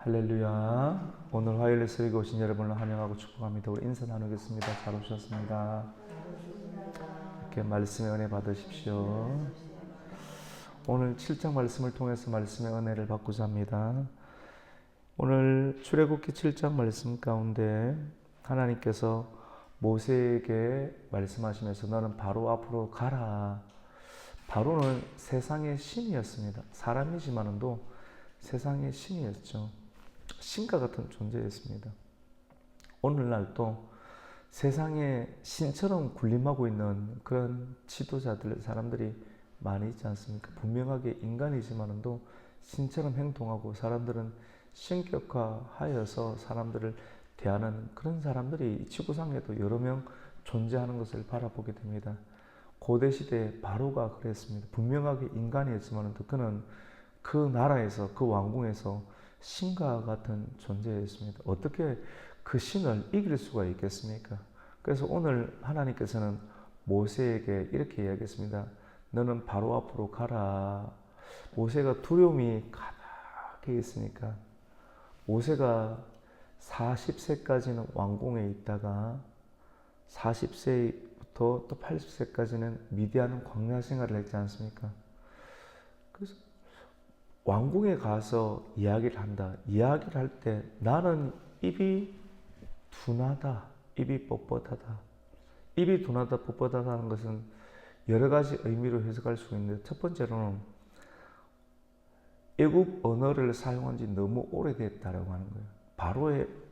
할렐루야. 오늘 화요일 새벽에 오신 여러분을 환영하고 축복합니다. 우리 인사 나누겠습니다. 잘 오셨습니다. 이렇게 말씀의 은혜 받으십시오. 오늘 7장 말씀을 통해서 말씀의 은혜를 받고자 합니다. 오늘 출애굽기 7장 말씀 가운데 하나님께서 모세에게 말씀하시면서 너는 바로 앞으로 가라. 바로는 세상의 신이었습니다. 사람이지만도 세상의 신이었죠. 신과 같은 존재였습니다. 오늘날도 세상에 신처럼 군림하고 있는 그런 지도자들, 사람들이 많이 있지 않습니까? 분명하게 인간이지만도 신처럼 행동하고 사람들은 신격화하여서 사람들을 대하는 그런 사람들이 지구상에도 여러 명 존재하는 것을 바라보게 됩니다. 고대시대 바로가 그랬습니다. 분명하게 인간이었지만 그는 그 나라에서, 그 왕궁에서 신과 같은 존재였습니다. 어떻게 그 신을 이길 수가 있겠습니까? 그래서 오늘 하나님께서는 모세에게 이렇게 이야기했습니다. 너는 바로 앞으로 가라. 모세가 두려움이 가득히 있으니까 모세가 40세까지는 왕궁에 있다가 40세부터 또 80세까지는 미디안 광야 생활을 했지 않습니까? 그래서 왕궁에 가서 이야기를 한다. 이야기를 할 때 나는 입이 둔하다. 입이 뻣뻣하다. 입이 둔하다, 뻣뻣하다는 것은 여러 가지 의미로 해석할 수 있는데 첫 번째로는 애굽 언어를 사용한 지 너무 오래됐다라고 하는 거예요.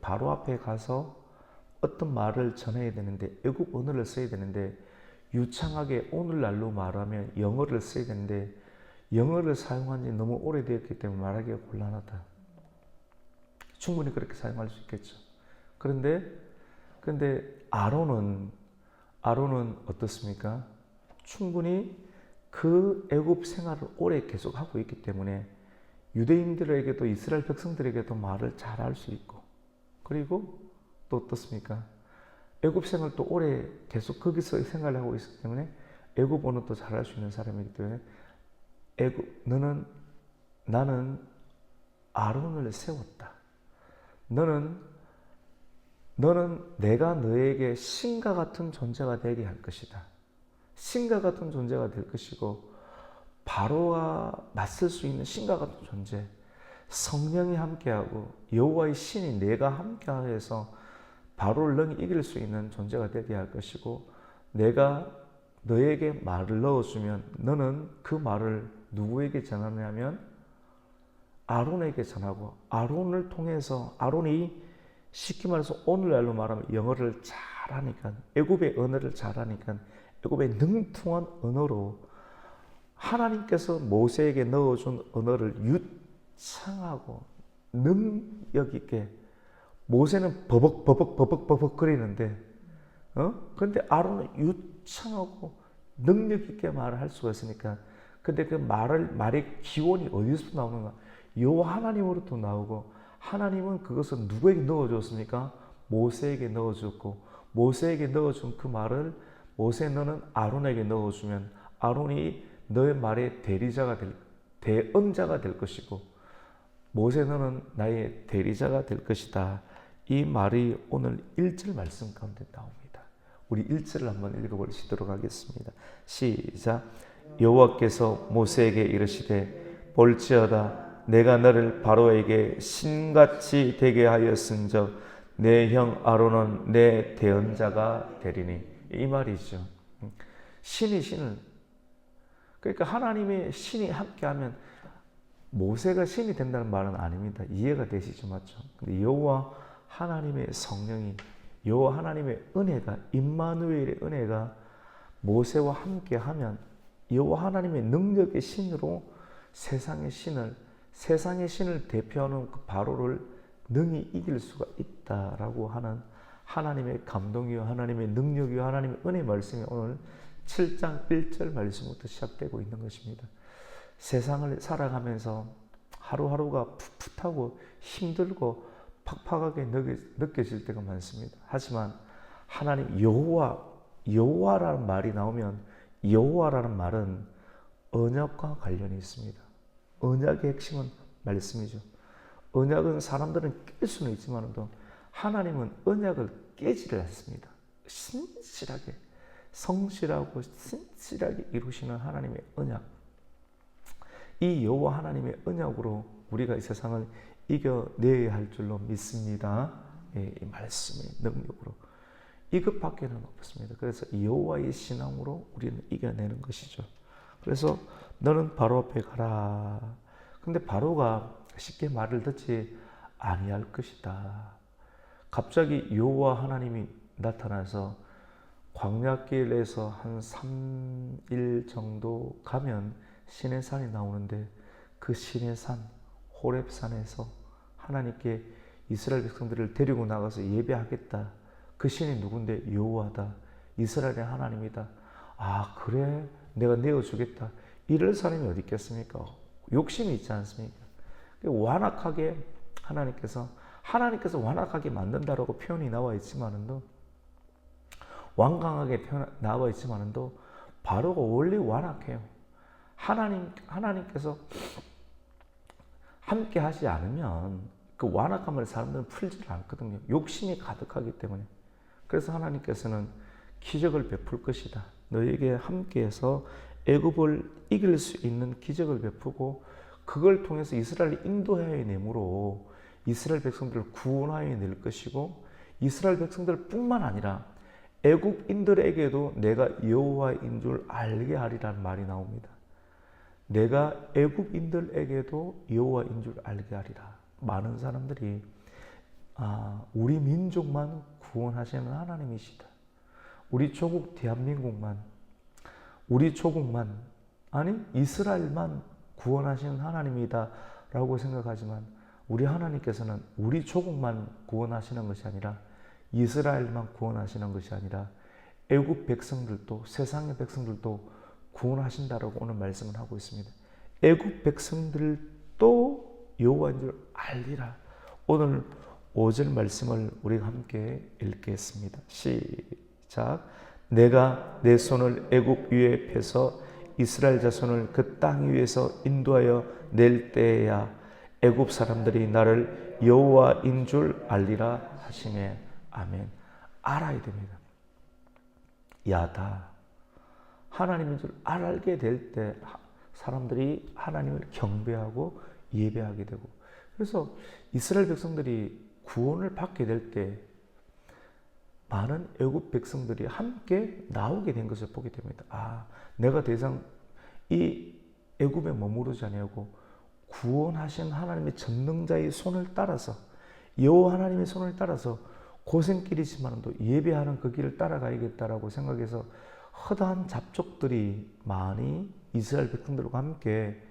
바로 앞에 가서 어떤 말을 전해야 되는데 애굽 언어를 써야 되는데 유창하게 오늘날로 말하면 영어를 써야 되는데 영어를 사용한 지 너무 오래되었기 때문에 말하기가 곤란하다. 충분히 그렇게 사용할 수 있겠죠. 그런데 아론은 어떻습니까? 충분히 그 애굽 생활을 오래 계속 하고 있기 때문에 유대인들에게도 이스라엘 백성들에게도 말을 잘 할 수 있고, 그리고 또 어떻습니까? 애굽 생활도 오래 계속 거기서 생활을 하고 있기 때문에 애굽 언어도 잘 할 수 있는 사람이기 때문에 나는 아론을 세웠다. 너는 내가 너에게 신과 같은 존재가 되게 할 것이다. 신과 같은 존재가 될 것이고 바로와 맞설 수 있는 신과 같은 존재, 성령이 함께하고 여호와의 신이 내가 함께하여서 바로를 능히 이길 수 있는 존재가 되게 할 것이고 내가 너에게 말을 넣어주면 너는 그 말을 누구에게 전하냐면 아론에게 전하고 아론을 통해서 아론이 쉽게 말해서 오늘날로 말하면 영어를 잘하니까 애굽의 언어를 잘하니까 애굽의 능통한 언어로 하나님께서 모세에게 넣어준 언어를 유창하고 능력 있게 모세는 버벅 거리는데 그런데 아론은 유창하고 능력 있게 말을 할 수가 있으니까 근데 그 말의 기원이 어디서 나오는가? 여호와 하나님으로부터 나오고 하나님은 그것을 누구에게 넣어줬습니까? 모세에게 넣어줬고 모세에게 넣어준 그 말을 모세 너는 아론에게 넣어주면 아론이 너의 말의 대언자가 될 것이고 모세 너는 나의 대리자가 될 것이다. 이 말이 오늘 1절 말씀 가운데 나옵니다. 우리 1절을 한번 읽어보시도록 하겠습니다. 시작. 여호와께서 모세에게 이르시되 볼지어다 내가 너를 바로에게 신같이 되게 하였은즉 내 형 아론은 내 대언자가 되리니. 이 말이죠. 신이 신을, 그러니까 하나님의 신이 함께하면 모세가 신이 된다는 말은 아닙니다. 이해가 되시죠? 맞죠? 근데 여호와 하나님의 성령이, 여호와 하나님의 은혜가, 임마누엘의 은혜가 모세와 함께하면 여호와 하나님의 능력의 신으로 세상의 신을 대표하는 그 바로를 능히 이길 수가 있다라고 하는 하나님의 감동이요 하나님의 능력이요 하나님의 은혜 말씀이 오늘 7장 1절 말씀부터 시작되고 있는 것입니다. 세상을 살아가면서 하루하루가 풋풋하고 힘들고 팍팍하게 느껴질 때가 많습니다. 하지만 하나님 여호와라는 말이 나오면 여호와라는 말은 언약과 관련이 있습니다. 언약의 핵심은 말씀이죠. 언약은 사람들은 깰 수는 있지만도 하나님은 언약을 깨지를 않습니다. 신실하게, 성실하고 신실하게 이루시는 하나님의 언약. 이 여호와 하나님의 언약으로 우리가 이 세상을 이겨내야 할 줄로 믿습니다. 이 말씀의 능력으로. 이것밖에는 없습니다. 그래서 여호와의 신앙으로 우리는 이겨내는 것이죠. 그래서 너는 바로 앞에 가라. 근데 바로가 쉽게 말을 듣지 아니할 것이다. 갑자기 여호와 하나님이 나타나서 광야길에서 한 3일 정도 가면 시내산이 나오는데 그 시내산 호렙산에서 하나님께 이스라엘 백성들을 데리고 나가서 예배하겠다. 그 신이 누군데? 여호와다. 이스라엘의 하나님이다. 아 그래? 내가 내어주겠다. 이럴 사람이 어디 있겠습니까? 욕심이 있지 않습니까? 완악하게 하나님께서 완악하게 만든다라고 표현이 나와 있지만도 완강하게 나와 있지만도 바로가 원래 완악해요. 하나님께서 함께 하지 않으면 그 완악함을 사람들은 풀지를 않거든요. 욕심이 가득하기 때문에. 그래서 하나님께서는 기적을 베풀 것이다. 너에게 함께해서 애굽을 이길 수 있는 기적을 베푸고 그걸 통해서 이스라엘을 인도하여 내므로 이스라엘 백성들을 구원하여 낼 것이고 이스라엘 백성들뿐만 아니라 애굽인들에게도 내가 여호와인 줄 알게 하리라는 말이 나옵니다. 내가 애굽인들에게도 여호와인 줄 알게 하리라. 많은 사람들이 우리 민족만 구원하시는 하나님이시다. 우리 조국 대한민국만 아니 이스라엘만 구원하시는 하나님이다 라고 생각하지만 우리 하나님께서는 우리 조국만 구원하시는 것이 아니라 이스라엘만 구원하시는 것이 아니라 애굽 백성들도 세상의 백성들도 구원하신다라고 오늘 말씀을 하고 있습니다. 애굽 백성들도 여호와인 줄 알리라. 오늘 5절 말씀을 우리가 함께 읽겠습니다. 시작. 내가 내 손을 애굽 위에 펴서 이스라엘 자손을 그 땅 위에서 인도하여 낼 때야 애굽 사람들이 나를 여호와인 줄 알리라 하시네. 아멘. 알아야 됩니다. 야다. 하나님인 줄 알게 될 때 사람들이 하나님을 경배하고 예배하게 되고 그래서 이스라엘 백성들이 구원을 받게 될 때 많은 애굽 백성들이 함께 나오게 된 것을 보게 됩니다. 내가 더 이상 이 애굽에 머무르지 아니하고 구원하신 하나님의 전능자의 손을 따라서 여호와 하나님의 손을 따라서 고생길이지만도 예배하는 그 길을 따라가야겠다라고 생각해서 허다한 잡족들이 많이 이스라엘 백성들과 함께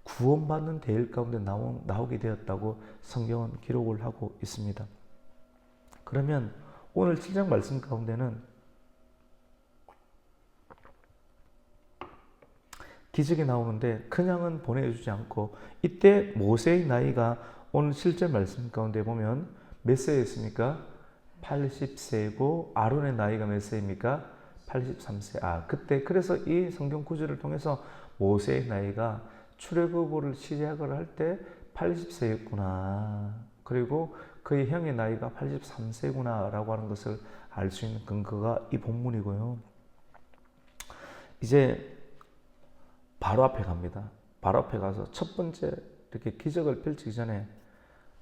구원받는 대열 가운데 나오게 되었다고 성경은 기록을 하고 있습니다. 그러면 오늘 7장 말씀 가운데는 기적이 나오는데 그냥은 보내주지 않고 이때 모세의 나이가 오늘 7절 말씀 가운데 보면 몇 세였습니까? 80세고 아론의 나이가 몇 세입니까? 83세. 그때 그래서 이 성경 구절을 통해서 모세의 나이가 출애굽을 시작을 할 때 80세였구나. 그리고 그의 형의 나이가 83세구나 라고 하는 것을 알 수 있는 근거가 이 본문이고요. 이제 바로 앞에 갑니다. 바로 앞에 가서 첫 번째 이렇게 기적을 펼치기 전에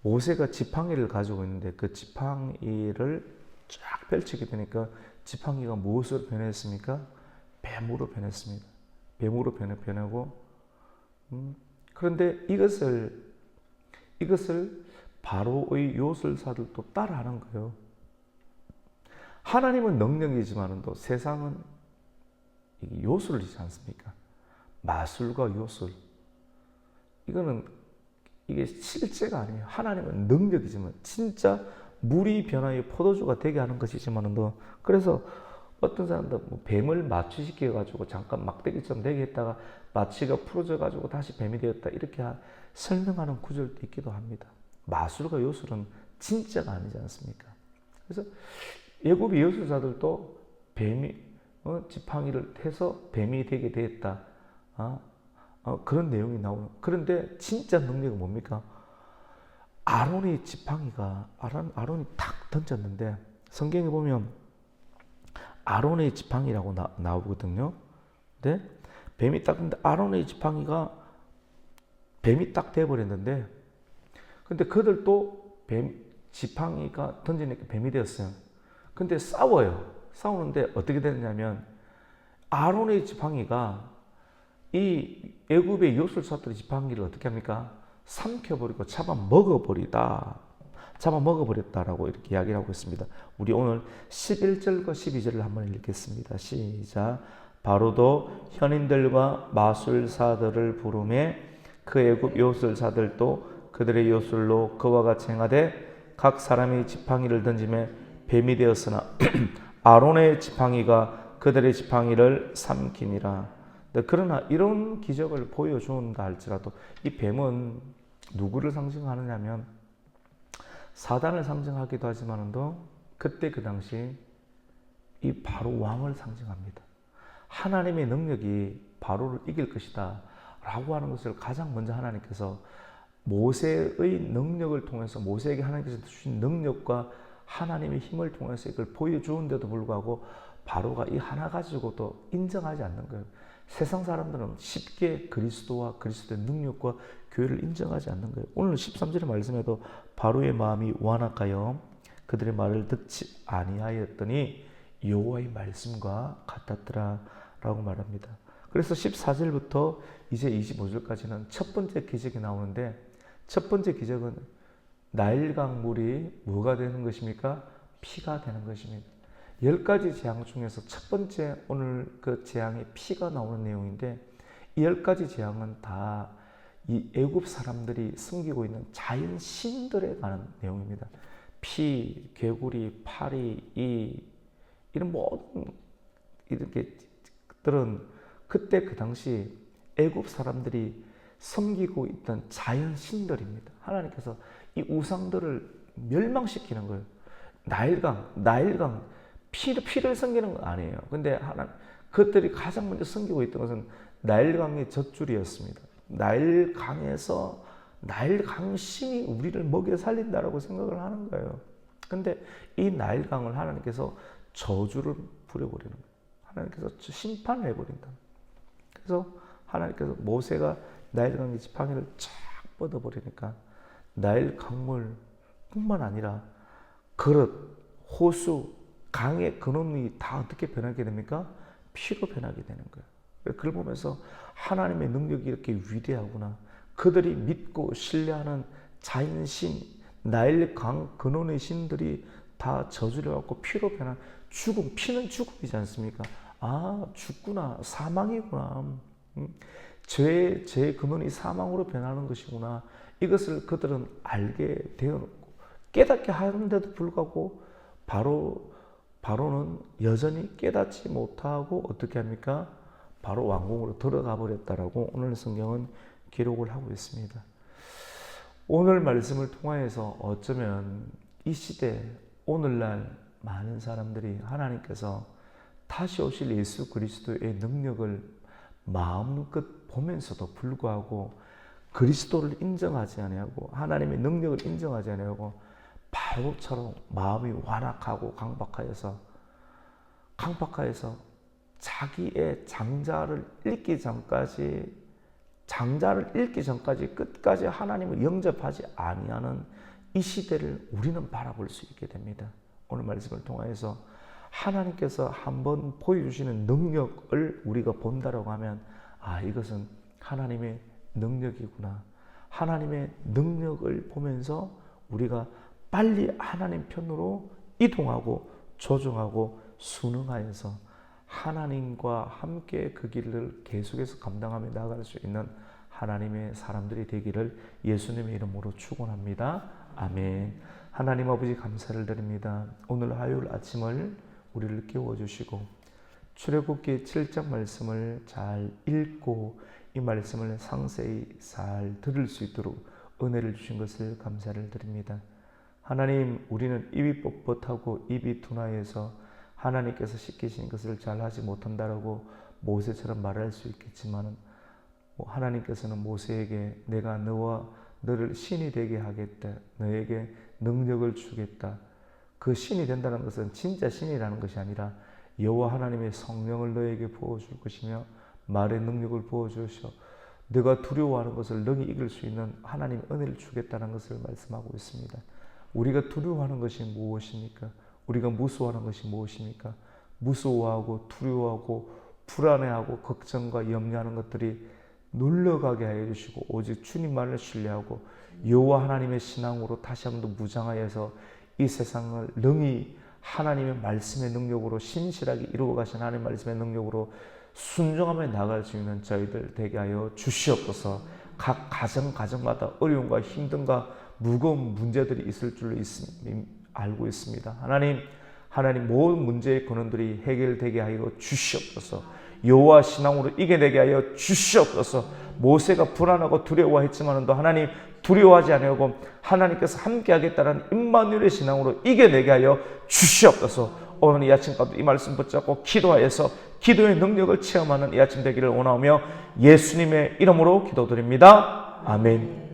모세가 지팡이를 가지고 있는데 그 지팡이를 쫙 펼치게 되니까 지팡이가 무엇으로 변했습니까? 뱀으로 변했습니다. 뱀으로 변하고 그런데 이것을 바로의 요술사들도 따라하는 거예요. 하나님은 능력이지만 또 세상은 요술이지 않습니까? 마술과 요술. 이게 실제가 아니에요. 하나님은 능력이지만 진짜 물이 변하여 포도주가 되게 하는 것이지만도 그래서 어떤 사람들 뱀을 마취시켜 가지고 잠깐 막대기처럼 되게 했다가 마취가 풀어져 가지고 다시 뱀이 되었다 이렇게 설명하는 구절도 있기도 합니다. 마술과 요술은 진짜가 아니지 않습니까? 그래서 애굽의 요술사들도 뱀이 지팡이를 해서 뱀이 되게 되었다. 그런 내용이 나오는. 그런데 진짜 능력은 뭡니까? 아론의 지팡이가 아론이 탁 던졌는데 성경에 보면 아론의 지팡이라고 나오거든요. 근데 뱀이 딱 근데 아론의 지팡이가 뱀이 딱 돼버렸는데 근데 그들도 지팡이가 던지니까 뱀이 되었어요. 근데 싸우는데 어떻게 됐냐면 아론의 지팡이가 이 애굽의 요술사들의 지팡이를 어떻게 합니까? 삼켜버리고 잡아먹어버렸다라고 이렇게 이야기를 하고 있습니다. 우리 오늘 11절과 12절을 한번 읽겠습니다. 시작. 바로도 현인들과 마술사들을 부르매 그 애굽 요술사들도 그들의 요술로 그와 같이 행하되 각 사람이 지팡이를 던지며 뱀이 되었으나 아론의 지팡이가 그들의 지팡이를 삼키니라. 그러나 이런 기적을 보여준다 할지라도 이 뱀은 누구를 상징하느냐면 사단을 상징하기도 하지만도 그때 그 당시 이 바로 왕을 상징합니다. 하나님의 능력이 바로를 이길 것이다 라고 하는 것을 가장 먼저 하나님께서 모세의 능력을 통해서 모세에게 하나님께서 주신 능력과 하나님의 힘을 통해서 이걸 보여주는데도 불구하고 바로가 이 하나 가지고도 인정하지 않는 거예요. 세상 사람들은 쉽게 그리스도와 그리스도의 능력과 교회를 인정하지 않는 거예요. 오늘 13절의 말씀에도 바로의 마음이 완악하여 그들의 말을 듣지 아니하였더니 여호와의 말씀과 같았더라 라고 말합니다. 그래서 14절부터 이제 25절까지는 첫 번째 기적이 나오는데 첫 번째 기적은 나일 강물이 뭐가 되는 것입니까? 피가 되는 것입니다. 10가지 재앙 중에서 첫 번째 오늘 그 재앙에 피가 나오는 내용인데 이 10가지 재앙은 다 이 애굽 사람들이 숨기고 있는 자연 신들에 관한 내용입니다. 피, 개구리, 파리, 이런 모든 이렇게 들은 그때 그 당시 애굽 사람들이 섬기고 있던 자연 신들입니다. 하나님께서 이 우상들을 멸망시키는 거예요. 나일강 피를 섬기는 건 아니에요. 근데 그들이 가장 먼저 섬기고 있던 것은 나일강의 젖줄이었습니다. 나일강에서 나일강 신이 우리를 먹여 살린다라고 생각을 하는 거예요. 근데 이 나일강을 하나님께서 저주를 부려버리는 거예요. 하나님께서 심판을 해버린다. 그래서 하나님께서 모세가 나일강의 지팡이를 쫙 뻗어버리니까 나일 강물뿐만 아니라 그릇, 호수, 강의 근원이 다 어떻게 변하게 됩니까? 피로 변하게 되는 거예요. 그걸 보면서 하나님의 능력이 이렇게 위대하구나. 그들이 믿고 신뢰하는 자연신, 나일 강 근원의 신들이 다 저주를 받고 피로 변한 죽음, 피는 죽음이지 않습니까? 아, 죽구나, 사망이구나. 죄의 근원이 사망으로 변하는 것이구나. 이것을 그들은 알게 되었고 깨닫게 하는데도 불구하고 바로는 여전히 깨닫지 못하고 어떻게 합니까? 바로 왕궁으로 들어가 버렸다라고 오늘 성경은 기록을 하고 있습니다. 오늘 말씀을 통하여서 어쩌면 이 시대 오늘날 많은 사람들이 하나님께서 다시 오실 예수 그리스도의 능력을 마음껏 보면서도 불구하고 그리스도를 인정하지 아니하고 하나님의 능력을 인정하지 아니하고 바로처럼 마음이 완악하고 강박하여서 자기의 장자를 읽기 전까지 끝까지 하나님을 영접하지 아니하는 이 시대를 우리는 바라볼 수 있게 됩니다. 오늘 말씀을 통해서 하나님께서 한번 보여주시는 능력을 우리가 본다라고 하면 아, 이것은 하나님의 능력이구나. 하나님의 능력을 보면서 우리가 빨리 하나님 편으로 이동하고 조정하고 순응하여서 하나님과 함께 그 길을 계속해서 감당하며 나아갈 수 있는 하나님의 사람들이 되기를 예수님의 이름으로 축원합니다. 아멘. 하나님 아버지 감사를 드립니다. 오늘 화요일 아침을 우리를 깨워주시고 출애굽기 7장 말씀을 잘 읽고 이 말씀을 상세히 잘 들을 수 있도록 은혜를 주신 것을 감사를 드립니다. 하나님, 우리는 입이 뻣뻣하고 입이 둔하여서 하나님께서 시키신 것을 잘 하지 못한다라고 모세처럼 말할 수 있겠지만 하나님께서는 모세에게 내가 너와 너를 신이 되게 하겠다. 너에게 능력을 주겠다. 그 신이 된다는 것은 진짜 신이라는 것이 아니라 여호와 하나님의 성령을 너에게 부어줄 것이며 말의 능력을 부어주셔 네가 두려워하는 것을 능히 이길 수 있는 하나님의 은혜를 주겠다는 것을 말씀하고 있습니다. 우리가 두려워하는 것이 무엇입니까? 우리가 무서워하는 것이 무엇입니까? 무서워하고 두려워하고 불안해하고 걱정과 염려하는 것들이 놀러가게 하여 주시고 오직 주님만을 신뢰하고 여호와 하나님의 신앙으로 다시 한번 더 무장하여서 이 세상을 능히 하나님의 말씀의 능력으로 신실하게 이루어 가신 하나님의 말씀의 능력으로 순종하며 나갈 수 있는 저희들 되게 하여 주시옵소서. 각 가정마다 어려움과 힘든가 무거운 문제들이 있을 줄로 알고 있습니다. 하나님 모든 문제의 근원들이 해결되게 하여 주시옵소서. 여호와 신앙으로 이겨내게 하여 주시옵소서. 모세가 불안하고 두려워했지만도 하나님 두려워하지 아니하고 하나님께서 함께하겠다는 임마누엘의 신앙으로 이겨내게 하여 주시옵소서. 오늘 이 아침까지 이 말씀 붙잡고 기도하여서 기도의 능력을 체험하는 이 아침 되기를 원하오며 예수님의 이름으로 기도드립니다. 아멘.